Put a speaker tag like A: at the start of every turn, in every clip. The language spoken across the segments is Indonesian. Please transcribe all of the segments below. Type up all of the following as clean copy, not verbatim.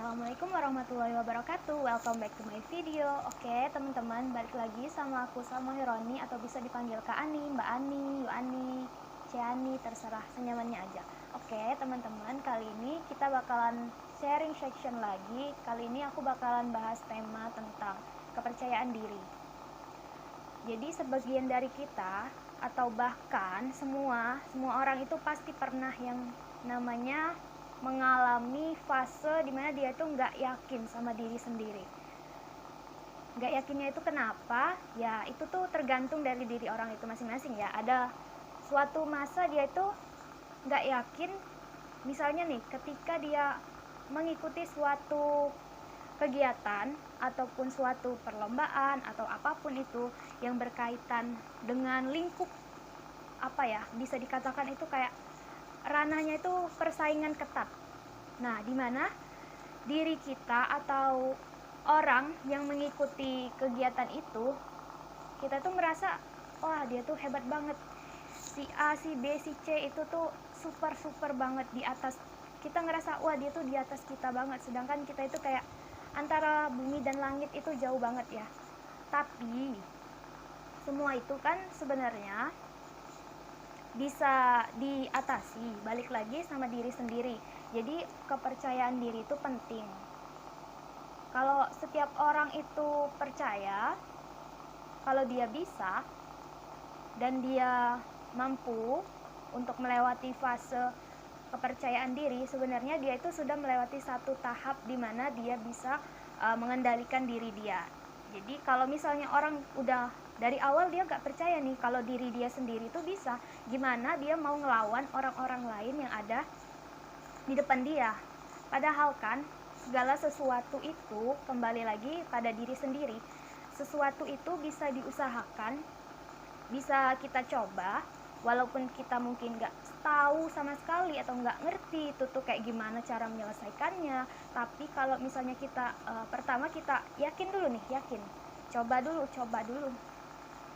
A: Assalamualaikum warahmatullahi wabarakatuh. Welcome back to my video. Oke, teman-teman, balik lagi sama aku Salma Hironi atau bisa dipanggil Kak Ani, Mbak Ani, Yuani, Ciani, terserah senyamannya aja. Oke, teman-teman, kali ini kita bakalan sharing section lagi. Kali ini aku bakalan bahas tema tentang kepercayaan diri. Jadi sebagian dari kita atau bahkan semua orang itu pasti pernah yang namanya mengalami fase dimana dia itu nggak yakin sama diri sendiri. Nggak yakinnya itu kenapa? Ya itu tuh tergantung dari diri orang itu masing-masing ya. Ada suatu masa dia itu nggak yakin, misalnya nih ketika dia mengikuti suatu kegiatan ataupun suatu perlombaan atau apapun itu yang berkaitan dengan lingkup apa ya, bisa dikatakan itu kayak ranahnya itu persaingan ketat. Nah, di mana diri kita atau orang yang mengikuti kegiatan itu, kita tuh merasa, wah dia tuh hebat banget. Si A, si B, si C itu tuh super banget di atas. Kita ngerasa, wah dia tuh di atas kita banget. Sedangkan kita itu kayak antara bumi dan langit itu jauh banget ya. Tapi semua itu kan sebenarnya bisa diatasi, balik lagi sama diri sendiri. Jadi kepercayaan diri itu penting. Kalau setiap orang itu percaya kalau dia bisa dan dia mampu untuk melewati fase kepercayaan diri, sebenarnya dia itu sudah melewati satu tahap di mana dia bisa mengendalikan diri dia. Jadi kalau misalnya orang udah dari awal dia gak percaya nih kalau diri dia sendiri itu bisa, gimana dia mau ngelawan orang-orang lain yang ada di depan dia. Padahal kan segala sesuatu itu kembali lagi pada diri sendiri. Sesuatu itu bisa diusahakan, bisa kita coba, walaupun kita mungkin gak tahu sama sekali atau nggak ngerti itu tuh kayak gimana cara menyelesaikannya. Tapi kalau misalnya kita pertama kita yakin dulu nih, coba dulu,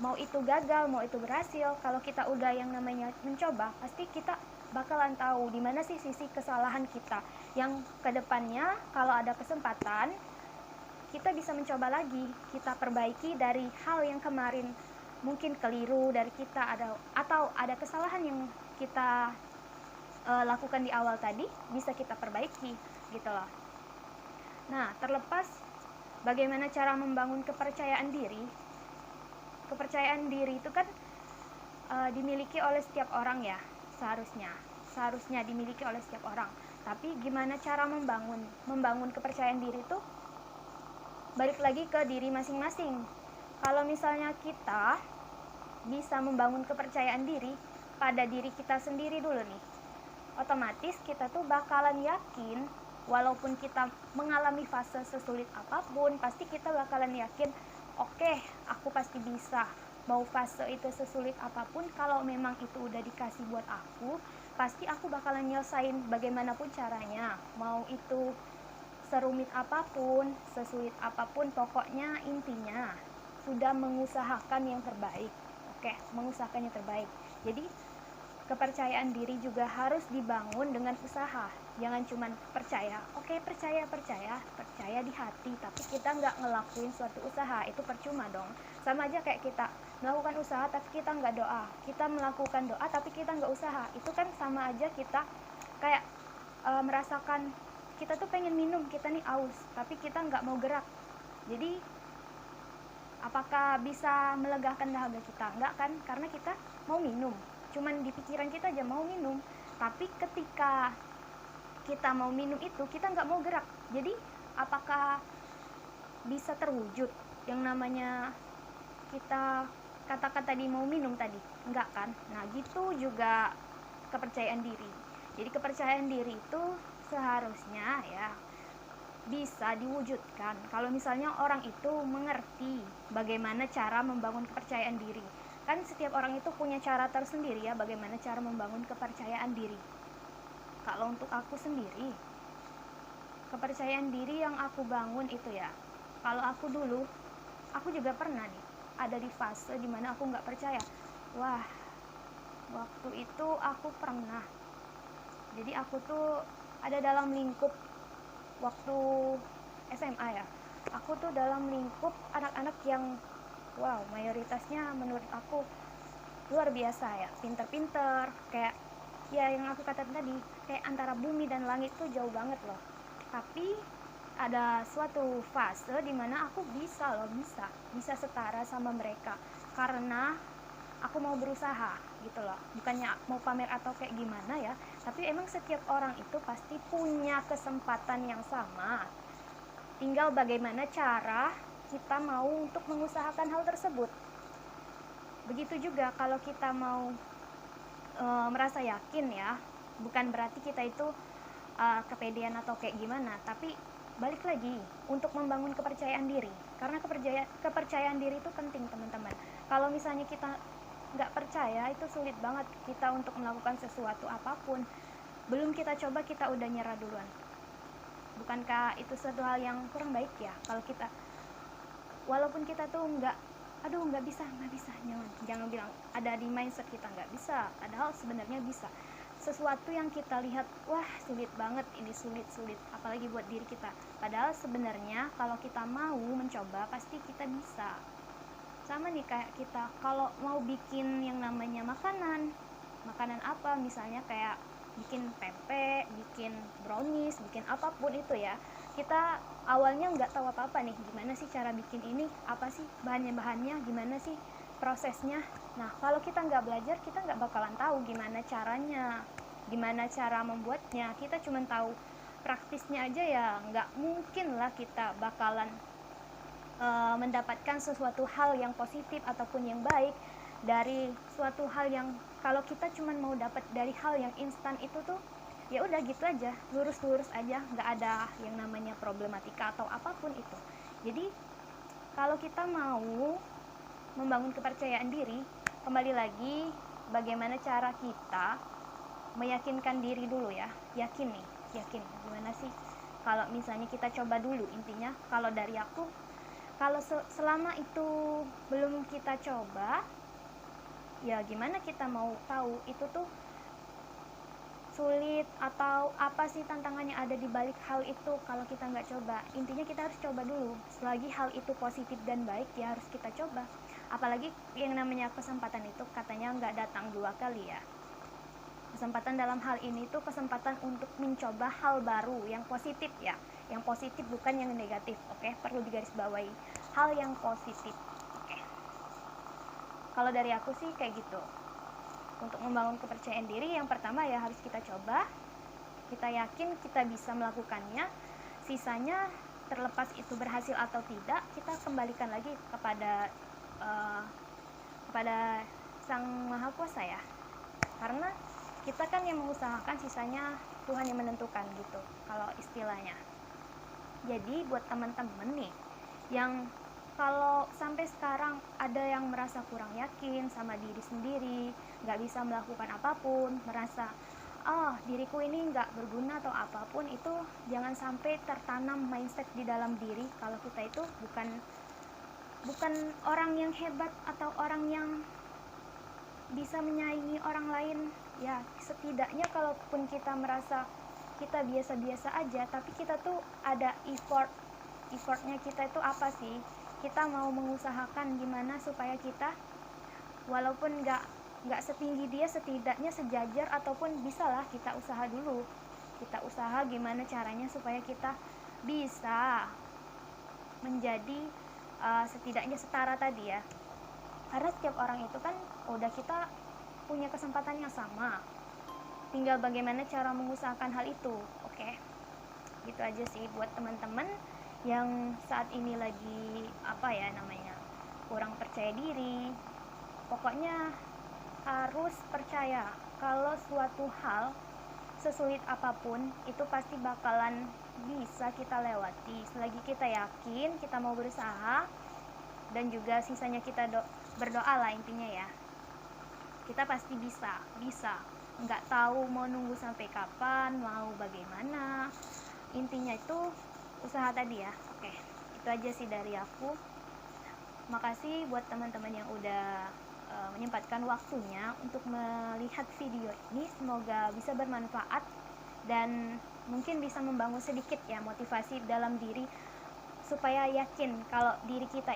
A: mau itu gagal mau itu berhasil, kalau kita udah yang namanya mencoba, pasti kita bakalan tahu di mana sih sisi kesalahan kita yang kedepannya kalau ada kesempatan kita bisa mencoba lagi, kita perbaiki dari hal yang kemarin mungkin keliru dari kita atau ada kesalahan yang kita lakukan di awal tadi, bisa kita perbaiki gitu loh. Nah, terlepas bagaimana cara membangun kepercayaan diri, kepercayaan diri itu kan dimiliki oleh setiap orang ya, seharusnya dimiliki oleh setiap orang. Tapi gimana cara membangun kepercayaan diri itu balik lagi ke diri masing-masing. Kalau misalnya kita bisa membangun kepercayaan diri pada diri kita sendiri dulu nih, otomatis kita tuh bakalan yakin, walaupun kita mengalami fase sesulit apapun, pasti kita bakalan yakin, oke, aku pasti bisa. Mau fase itu sesulit apapun, kalau memang itu udah dikasih buat aku, pasti aku bakalan nyelesain bagaimanapun caranya. Mau itu serumit apapun, sesulit apapun, pokoknya intinya sudah mengusahakan yang terbaik. Oke, mengusahakan yang terbaik. Jadi kepercayaan diri juga harus dibangun dengan usaha. Jangan cuma percaya, oke, percaya di hati, tapi kita nggak ngelakuin suatu usaha, itu percuma dong. Sama aja kayak kita melakukan usaha tapi kita nggak doa, kita melakukan doa tapi kita nggak usaha, itu kan sama aja kita kayak merasakan kita tuh pengen minum, kita nih aus, tapi kita nggak mau gerak. Jadi apakah bisa melegakan dahaga kita? Nggak kan, karena kita mau minum, cuman di pikiran kita aja mau minum, tapi ketika kita mau minum itu kita nggak mau gerak. Jadi apakah bisa terwujud yang namanya kita katakan tadi mau minum tadi? Enggak kan. Nah gitu juga kepercayaan diri. Jadi kepercayaan diri itu seharusnya ya bisa diwujudkan kalau misalnya orang itu mengerti bagaimana cara membangun kepercayaan diri. Kan setiap orang itu punya cara tersendiri ya bagaimana cara membangun kepercayaan diri. Kalau untuk aku sendiri, kepercayaan diri yang aku bangun itu ya, kalau aku dulu, aku juga pernah nih ada di fase dimana aku nggak percaya. Wah, waktu itu aku pernah, jadi aku tuh ada dalam lingkup waktu SMA ya, aku tuh dalam lingkup anak-anak yang wow, mayoritasnya menurut aku luar biasa ya, pinter-pinter, kayak ya yang aku katakan tadi, kayak antara bumi dan langit tuh jauh banget loh. Tapi ada suatu fase dimana aku bisa setara sama mereka, karena aku mau berusaha gitu loh, bukannya mau pamer atau kayak gimana ya, tapi emang setiap orang itu pasti punya kesempatan yang sama, tinggal bagaimana cara kita mau untuk mengusahakan hal tersebut. Begitu juga kalau kita mau merasa yakin ya, bukan berarti kita itu kepedean atau kayak gimana, tapi balik lagi untuk membangun kepercayaan diri, karena kepercayaan diri itu penting teman-teman. Kalau misalnya kita nggak percaya, itu sulit banget kita untuk melakukan sesuatu apapun. Belum kita coba kita udah nyerah duluan. Bukankah itu suatu hal yang kurang baik ya, kalau kita walaupun kita tuh nggak bisa, jangan bilang ada di mindset kita nggak bisa, padahal sebenarnya bisa. Sesuatu yang kita lihat, wah sulit banget, ini sulit, apalagi buat diri kita, padahal sebenarnya kalau kita mau mencoba pasti kita bisa. Sama nih kayak kita kalau mau bikin yang namanya makanan apa, misalnya kayak bikin pempek, bikin brownies, bikin apapun itu ya, kita awalnya nggak tahu apa-apa nih, gimana sih cara bikin ini, apa sih bahannya, gimana sih prosesnya. Nah kalau kita nggak belajar, kita nggak bakalan tahu gimana caranya, gimana cara membuatnya. Kita cuma tahu praktisnya aja, ya nggak mungkin lah kita bakalan mendapatkan sesuatu hal yang positif ataupun yang baik dari suatu hal yang kalau kita cuma mau dapat dari hal yang instan itu tuh ya udah gitu aja, lurus aja, nggak ada yang namanya problematika atau apapun itu. Jadi kalau kita mau membangun kepercayaan diri, kembali lagi bagaimana cara kita meyakinkan diri dulu ya. Yakin gimana sih kalau misalnya kita coba dulu. Intinya kalau dari aku, kalau selama itu belum kita coba, ya gimana kita mau tahu itu tuh sulit atau apa sih tantangannya ada di balik hal itu kalau kita nggak coba. Intinya kita harus coba dulu. Selagi hal itu positif dan baik, ya harus kita coba. Apalagi yang namanya kesempatan itu katanya nggak datang dua kali ya. Kesempatan dalam hal ini tuh kesempatan untuk mencoba hal baru yang positif ya, yang positif bukan yang negatif. Oke, perlu digarisbawahi, hal yang positif. Oke, kalau dari aku sih kayak gitu. Untuk membangun kepercayaan diri, yang pertama ya harus kita coba, kita yakin kita bisa melakukannya. Sisanya terlepas itu berhasil atau tidak, kita kembalikan lagi kepada Sang Maha Kuasa ya, karena kita kan yang mengusahakan, sisanya Tuhan yang menentukan gitu kalau istilahnya. Jadi buat teman-teman nih yang kalau sampai sekarang ada yang merasa kurang yakin sama diri sendiri, nggak bisa melakukan apapun, merasa diriku ini nggak berguna atau apapun itu, jangan sampai tertanam mindset di dalam diri kalau kita itu bukan orang yang hebat atau orang yang bisa menyaingi orang lain. Ya setidaknya kalaupun kita merasa kita biasa-biasa aja, tapi kita tuh ada effortnya kita itu apa sih, kita mau mengusahakan gimana supaya kita walaupun nggak setinggi dia, setidaknya sejajar ataupun bisalah kita usaha dulu. Kita usaha gimana caranya supaya kita bisa menjadi setidaknya setara tadi ya, karena setiap orang itu kan udah kita punya kesempatan yang sama, tinggal bagaimana cara mengusahakan hal itu. Oke, gitu aja sih buat teman-teman yang saat ini lagi kurang percaya diri. Pokoknya harus percaya kalau suatu hal sesulit apapun itu pasti bakalan bisa kita lewati selagi kita yakin, kita mau berusaha, dan juga sisanya kita berdoa lah. Intinya ya, kita pasti bisa. Nggak tahu mau nunggu sampai kapan, mau bagaimana, intinya itu usaha tadi ya. Oke, itu aja sih dari aku. Makasih buat teman-teman yang udah menyempatkan waktunya untuk melihat video ini. Semoga bisa bermanfaat, dan mungkin bisa membangun sedikit ya motivasi dalam diri supaya yakin kalau diri kita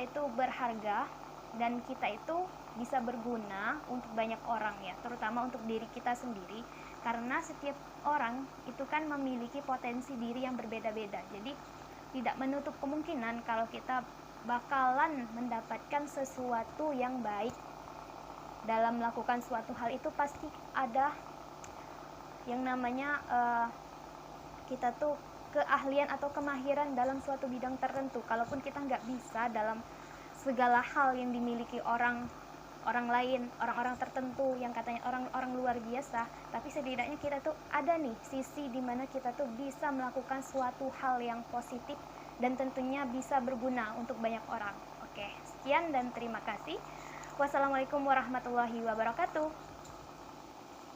A: itu berharga dan kita itu bisa berguna untuk banyak orang ya, terutama untuk diri kita sendiri, karena setiap orang itu kan memiliki potensi diri yang berbeda-beda. Jadi tidak menutup kemungkinan kalau kita bakalan mendapatkan sesuatu yang baik dalam melakukan suatu hal. Itu pasti ada yang namanya kita tuh keahlian atau kemahiran dalam suatu bidang tertentu. Kalaupun kita nggak bisa dalam segala hal yang dimiliki orang lain, orang-orang tertentu yang katanya orang-orang luar biasa, tapi setidaknya kita tuh ada nih sisi dimana kita tuh bisa melakukan suatu hal yang positif dan tentunya bisa berguna untuk banyak orang. Oke, sekian dan terima kasih. Wassalamualaikum warahmatullahi wabarakatuh.